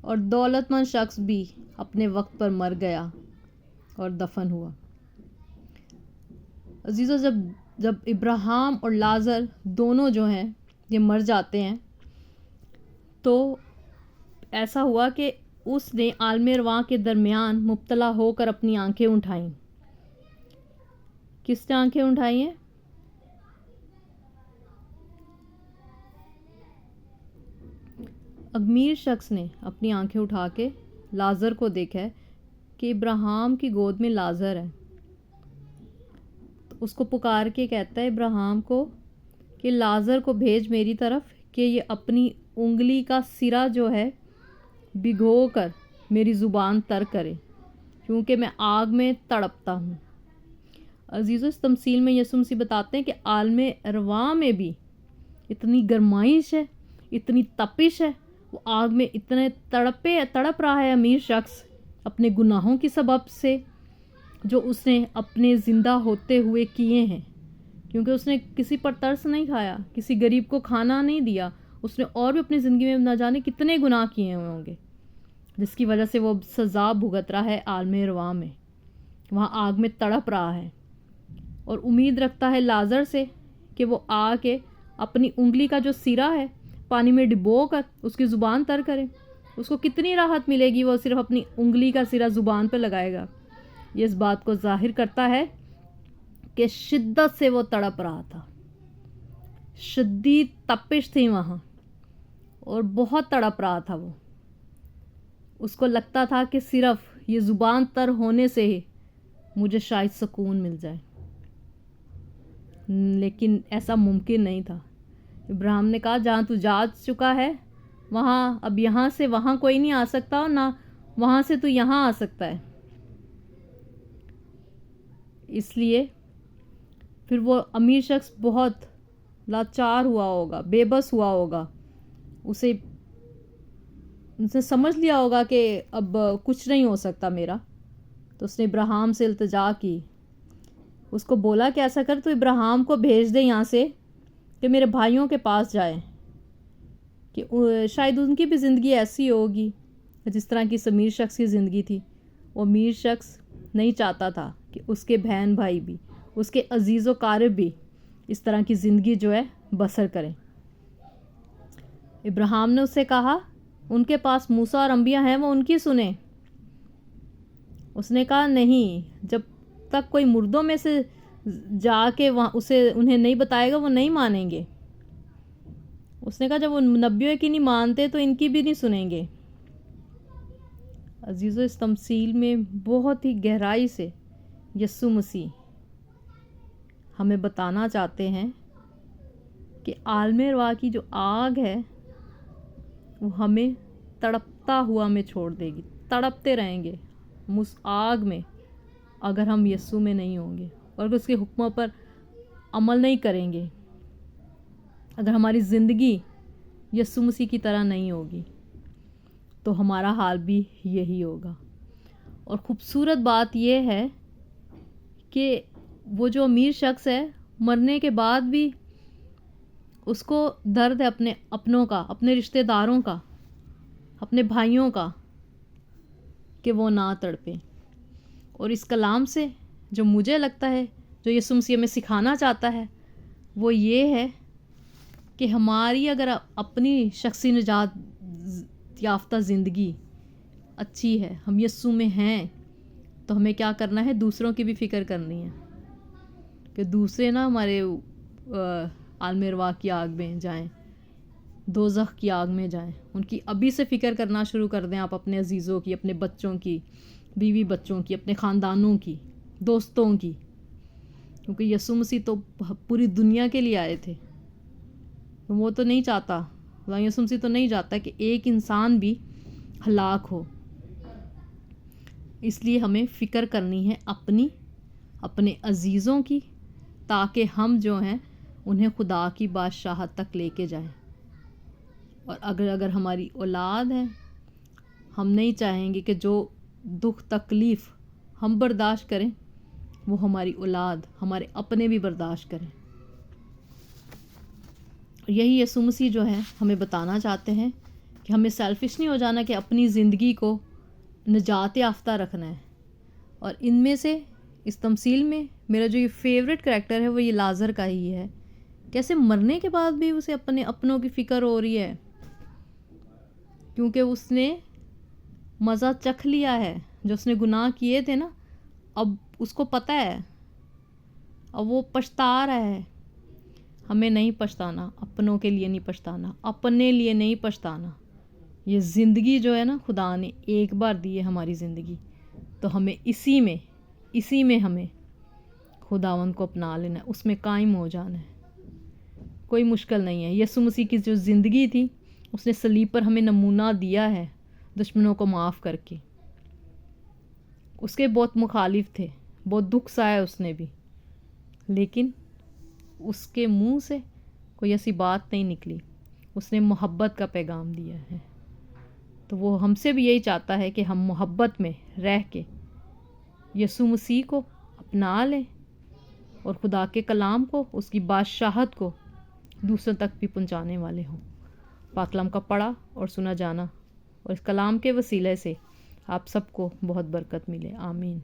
اور دولت مند شخص بھی اپنے وقت پر مر گیا اور دفن ہوا۔ عزیزو، جب ابراہیم اور لازر دونوں جو ہیں یہ مر جاتے ہیں تو ایسا ہوا کہ اس نے عالم ارواح کے درمیان مبتلا ہو کر اپنی آنکھیں اٹھائیں۔ کس نے آنکھیں اٹھائی ہیں؟ امیر شخص نے اپنی آنکھیں اٹھا کے لازر کو دیکھا ہے کہ ابراہیم کی گود میں لازر ہے۔ اس کو پکار کے کہتا ہے ابراہیم کو کہ لازر کو بھیج میری طرف کہ یہ اپنی انگلی کا سرا جو ہے بھگو کر میری زبان تر کرے، کیونکہ میں آگ میں تڑپتا ہوں۔ عزیزو، اس تمثیل میں یسوع مسیح بتاتے ہیں کہ عالم ارواح میں بھی اتنی گرمائش ہے، اتنی تپش ہے، وہ آگ میں اتنے تڑپ رہا ہے امیر شخص اپنے گناہوں کی سبب سے جو اس نے اپنے زندہ ہوتے ہوئے کیے ہیں، کیونکہ اس نے کسی پر ترس نہیں کھایا، کسی غریب کو کھانا نہیں دیا، اس نے اور بھی اپنی زندگی میں نہ جانے کتنے گناہ کیے ہوئے ہوں گے، جس کی وجہ سے وہ سزا بھگت رہا ہے عالم ارواح میں، وہاں آگ میں تڑپ رہا ہے، اور امید رکھتا ہے لازر سے کہ وہ آ کے اپنی انگلی کا جو سرا ہے پانی میں ڈبو کر اس کی زبان تر کرے۔ اس کو کتنی راحت ملے گی، وہ صرف اپنی انگلی کا سرا زبان پہ لگائے گا۔ یہ اس بات کو ظاہر کرتا ہے کہ شدت سے وہ تڑپ رہا تھا، شدید تپش تھی وہاں، اور بہت تڑپ رہا تھا وہ۔ اس کو لگتا تھا کہ صرف یہ زبان تر ہونے سے ہی مجھے شاید سکون مل جائے، لیکن ایسا ممکن نہیں تھا۔ ابراہیم نے کہا جہاں تو جا چکا ہے وہاں اب یہاں سے وہاں کوئی نہیں آ سکتا، اور نہ وہاں سے تو یہاں آ سکتا ہے۔ اس لیے پھر وہ امیر شخص بہت لاچار ہوا ہوگا، بے بس ہوا ہوگا، اسے سمجھ لیا ہوگا کہ اب کچھ نہیں ہو سکتا میرا، تو اس نے ابراہیم سے التجا کی، اس کو بولا کہ ایسا کر تو ابراہیم کو بھیج دے یہاں سے کہ میرے بھائیوں کے پاس جائے، کہ شاید ان کی بھی زندگی ایسی ہوگی جس طرح کی اس امیر شخص کی زندگی تھی۔ وہ امیر شخص نہیں چاہتا تھا کہ اس کے بہن بھائی بھی، اس کے عزیز و قارب بھی اس طرح کی زندگی جو ہے بسر کریں۔ ابراہیم نے اس سے کہا ان کے پاس موسیٰ اور انبیاء ہیں، وہ ان کی سنیں۔ اس نے کہا نہیں، جب تک کوئی مردوں میں سے جا کے وہاں انہیں نہیں بتائے گا وہ نہیں مانیں گے۔ اس نے کہا جب وہ نبیوں کی نہیں مانتے تو ان کی بھی نہیں سنیں گے۔ عزیزو، اس تمثیل میں بہت ہی گہرائی سے یسوع مسیح ہمیں بتانا چاہتے ہیں کہ عالم ارواح کی جو آگ ہے وہ ہمیں تڑپتا ہوا ہمیں چھوڑ دے گی، تڑپتے رہیں گے ہم اس آگ میں اگر ہم یسوع میں نہیں ہوں گے، اور اس کے حکموں پر عمل نہیں کریں گے، اگر ہماری زندگی یسوع مسیح کی طرح نہیں ہوگی تو ہمارا حال بھی یہی ہوگا۔ اور خوبصورت بات یہ ہے کہ وہ جو امیر شخص ہے مرنے کے بعد بھی اس کو درد ہے اپنے اپنوں کا، اپنے رشتہ داروں کا، اپنے بھائیوں کا، کہ وہ نہ تڑپیں۔ اور اس کلام سے جو مجھے لگتا ہے جو یسوع مسیح ہمیں سکھانا چاہتا ہے وہ یہ ہے کہ ہماری اگر اپنی شخصی نجات یافتہ زندگی اچھی ہے، ہم یسوع میں ہیں، تو ہمیں کیا کرنا ہے؟ دوسروں کی بھی فکر کرنی ہے کہ دوسرے نہ ہمارے عالم ارواح کی آگ میں جائیں، دوزخ کی آگ میں جائیں۔ ان کی ابھی سے فکر کرنا شروع کر دیں آپ، اپنے عزیزوں کی، اپنے بچوں کی، بیوی بچوں کی، اپنے خاندانوں کی، دوستوں کی، کیونکہ یسوع مسیح تو پوری دنیا کے لیے آئے تھے۔ وہ تو نہیں چاہتا، یسوع مسیح تو نہیں چاہتا کہ ایک انسان بھی ہلاک ہو۔ اس لیے ہمیں فکر کرنی ہے اپنے عزیزوں کی، تاکہ ہم جو ہیں انہیں خدا کی بادشاہت تک لے کے جائیں۔ اور اگر ہماری اولاد ہے، ہم نہیں چاہیں گے کہ جو دکھ تکلیف ہم برداشت کریں وہ ہماری اولاد، ہمارے اپنے بھی برداشت کریں۔ یہی یسوع مسیح جو ہے ہمیں بتانا چاہتے ہیں کہ ہمیں سیلفش نہیں ہو جانا کہ اپنی زندگی کو نجات یافتہ رکھنا ہے. اور ان میں سے اس تمثیل میں میرا جو یہ فیوریٹ کریکٹر ہے وہ یہ لازر کا ہی ہے. کیسے مرنے کے بعد بھی اسے اپنے اپنوں کی فکر ہو رہی ہے، کیونکہ اس نے مزہ چکھ لیا ہے. جو اس نے گناہ کیے تھے نا، اب اس کو پتہ ہے، اب وہ پچھتا رہا ہے. ہمیں نہیں پچھتانا، اپنوں کے لیے نہیں پچھتانا، اپنے لیے نہیں پچھتانا. یہ زندگی جو ہے نا خدا نے ایک بار دی ہے ہماری زندگی، تو ہمیں اسی میں ہمیں خداوند کو اپنا لینا ہے، اس میں قائم ہو جانا ہے. کوئی مشکل نہیں ہے. یسوع مسیح کی جو زندگی تھی اس نے صلیب پر ہمیں نمونہ دیا ہے دشمنوں کو معاف کر کے. اس کے بہت مخالف تھے، بہت دکھ سہا اس نے بھی، لیکن اس کے منہ سے کوئی ایسی بات نہیں نکلی. اس نے محبت کا پیغام دیا ہے. تو وہ ہم سے بھی یہی چاہتا ہے کہ ہم محبت میں رہ کے یسوع مسیح کو اپنا لیں اور خدا کے کلام کو، اس کی بادشاہت کو دوسروں تک بھی پہنچانے والے ہوں. پاک کلام کا پڑھا اور سنا جانا اور اس کلام کے وسیلے سے آپ سب کو بہت برکت ملے. آمین.